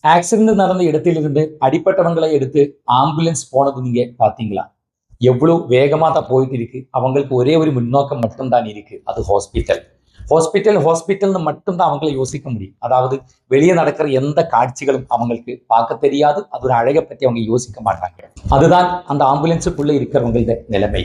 Accident நடந்த இடத்திலிருந்து அடிப்பட்டவங்களை எடுத்து ஆம்புலன்ஸ் போனது நீங்க பாத்தீங்களா? எவ்வளவு வேகமா தான் போயிட்டு இருக்கு. அவங்களுக்கு ஒரே ஒரு முன்னோக்கம் மட்டும்தான் இருக்கு. அது ஹாஸ்பிட்டல். ஹாஸ்பிட்டல்னு மட்டும்தான் அவங்கள யோசிக்க முடியும். அதாவது வெளியே நடக்கிற எந்த காட்சிகளும் அவங்களுக்கு பார்க்க தெரியாது. அது ஒரு அழகை பத்தி அவங்க யோசிக்க மாட்டாங்க. அதுதான் அந்த ஆம்புலன்ஸுக்குள்ள இருக்கிறவங்களோட நிலைமை.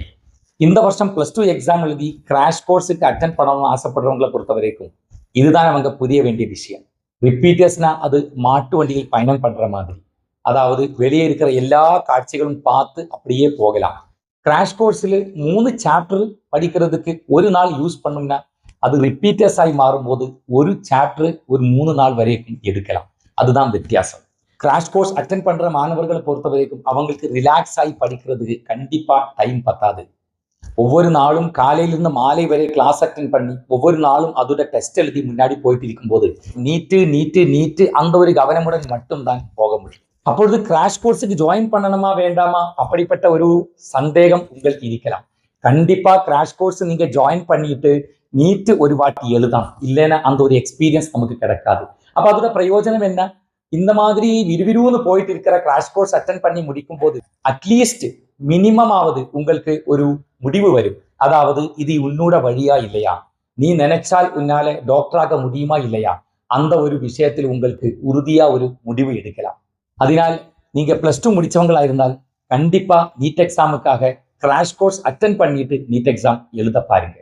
இந்த வருஷம் +2 எக்ஸாம் எழுதி கிராஷ் கோர்ஸுக்கு அட்டென்ட் பண்ணணும்னு ஆசைப்படுறவங்களை பொறுத்த வரைக்கும் இதுதான் அவங்க புரிய வேண்டிய விஷயம். ரிப்பீட்டர்ஸ்னா அது மாட்டு வண்டியில் பயணம் பண்ற மாதிரி. அதாவது வெளியே இருக்கிற எல்லா காட்சிகளும் பார்த்து அப்படியே போகலாம். கிராஷ் கோர்ஸில் 3 சாப்டர் படிக்கிறதுக்கு ஒரு நாள் யூஸ் பண்ணோம்னா அது ரிப்பீட்டர்ஸ் ஆகி மாறும்போது ஒரு சாப்டர் ஒரு 3 நாள் வரைக்கும் எடுக்கலாம். அதுதான் வித்தியாசம். கிராஷ் கோர்ஸ் அட்டென்ட் பண்ற மாணவர்களை பொறுத்த வரைக்கும் அவங்களுக்கு ரிலாக்ஸ் ஆகி படிக்கிறதுக்கு கண்டிப்பா டைம் பத்தாது. ஒவ்வொரு நாளும் காலையிலிருந்து மாலை வரை கிளாஸ் அட்டென்ட் பண்ணி ஒவ்வொரு நாளும் அதோட டெஸ்ட் எழுதி முன்னாடி போயிட்டு இருக்கும்போது நீட்டு அந்த ஒரு கவனமுடன் மட்டும்தான் போக முடியும். அப்பொழுது கிராஷ் கோர்ஸுக்கு ஜாயின் பண்ணணுமா வேண்டாமா அப்படிப்பட்ட ஒரு சந்தேகம் உங்களுக்கு இருக்கலாம். கண்டிப்பா கிராஷ் கோர்ஸ் நீங்க ஜாயின் பண்ணிட்டு நீட்டு ஒரு வாட்டி எழுதாம், இல்லைன்னா அந்த ஒரு எக்ஸ்பீரியன்ஸ் நமக்கு கிடைக்காது. அப்ப அதோட பிரயோஜனம் என்ன? இந்த மாதிரி விறுவிறுன்னு போயிட்டு இருக்கிற கிராஷ் கோர்ஸ் அட்டென்ட் பண்ணி முடிக்கும் போது அட்லீஸ்ட் மினிமம் ஆவது உங்களுக்கு ஒரு முடிவு வரும். அதாவது இது உன்னோட வழியா இல்லையா, நீ நினைச்சால் உன்னால டாக்டராக முடியுமா இல்லையா, அந்த ஒரு விஷயத்தில் உங்களுக்கு உறுதியா ஒரு முடிவு எடுக்கலாம். அதனால் நீங்க +2 முடிச்சவங்களா இருந்தால் கண்டிப்பா நீட் எக்ஸாமுக்காக கிராஷ் கோர்ஸ் அட்டென்ட் பண்ணிட்டு நீட் எக்ஸாம் எழுத பாருங்க.